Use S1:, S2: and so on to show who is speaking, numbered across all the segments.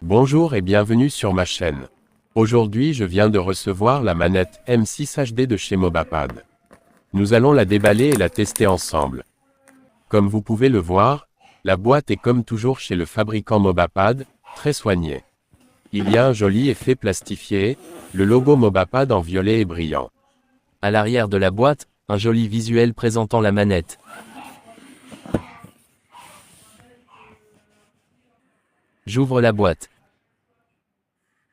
S1: Bonjour et bienvenue sur ma chaîne. Aujourd'hui je viens de recevoir la manette M6 HD de chez Mobapad. Nous allons la déballer et la tester ensemble. Comme vous pouvez le voir, la boîte est comme toujours chez le fabricant Mobapad, très soignée. Il y a un joli effet plastifié, le logo Mobapad en violet et brillant.
S2: À l'arrière de la boîte, un joli visuel présentant la manette. J'ouvre la boîte.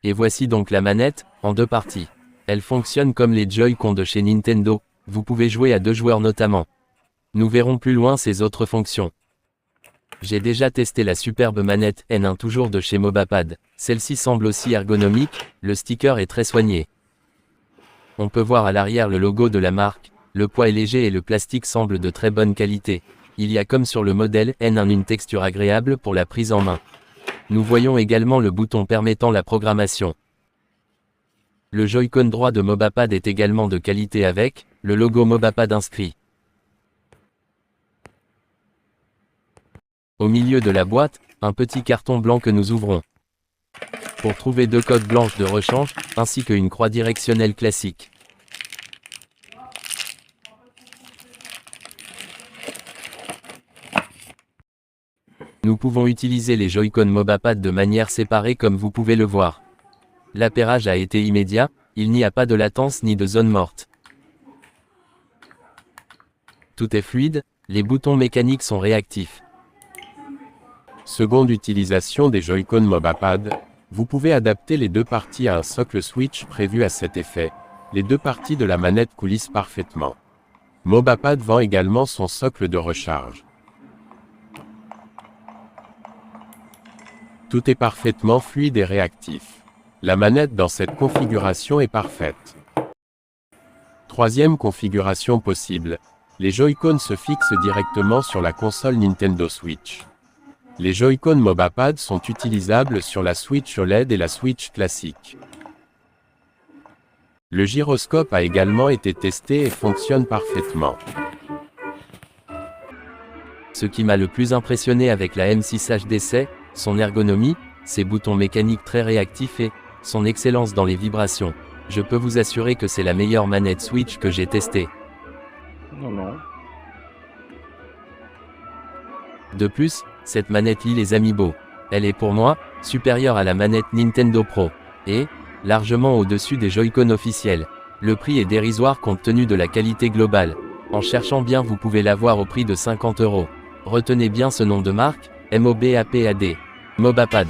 S2: Et voici donc la manette, en deux parties. Elle fonctionne comme les Joy-Con de chez Nintendo, vous pouvez jouer à 2 joueurs notamment. Nous verrons plus loin ses autres fonctions. J'ai déjà testé la superbe manette N1 toujours de chez Mobapad, celle-ci semble aussi ergonomique, le sticker est très soigné. On peut voir à l'arrière le logo de la marque, le poids est léger et le plastique semble de très bonne qualité. Il y a comme sur le modèle N1 une texture agréable pour la prise en main. Nous voyons également le bouton permettant la programmation. Le Joy-Con droit de Mobapad est également de qualité avec le logo Mobapad inscrit. Au milieu de la boîte, un petit carton blanc que nous ouvrons. Pour trouver 2 coques blanches de rechange, ainsi qu'une croix directionnelle classique. Nous pouvons utiliser les Joy-Con Mobapad de manière séparée comme vous pouvez le voir. L'appairage a été immédiat, il n'y a pas de latence ni de zone morte. Tout est fluide, les boutons mécaniques sont réactifs.
S1: Seconde utilisation des Joy-Con Mobapad, vous pouvez adapter les 2 parties à un socle switch prévu à cet effet. Les 2 parties de la manette coulissent parfaitement. Mobapad vend également son socle de recharge. Tout est parfaitement fluide et réactif. La manette dans cette configuration est parfaite. Troisième configuration possible. Les Joy-Con se fixent directement sur la console Nintendo Switch. Les Joy-Con Mobapad sont utilisables sur la Switch OLED et la Switch classique. Le gyroscope a également été testé et fonctionne parfaitement.
S2: Ce qui m'a le plus impressionné avec la M6 HD c'est son ergonomie, ses boutons mécaniques très réactifs et son excellence dans les vibrations. Je peux vous assurer que c'est la meilleure manette Switch que j'ai testée.
S3: Non.
S2: De plus, cette manette lit les amiibo. Elle est pour moi, supérieure à la manette Nintendo Pro. Et, largement au-dessus des Joy-Con officiels. Le prix est dérisoire compte tenu de la qualité globale. En cherchant bien vous pouvez l'avoir au prix de 50 €. Retenez bien ce nom de marque, Mobapad. Mobapad.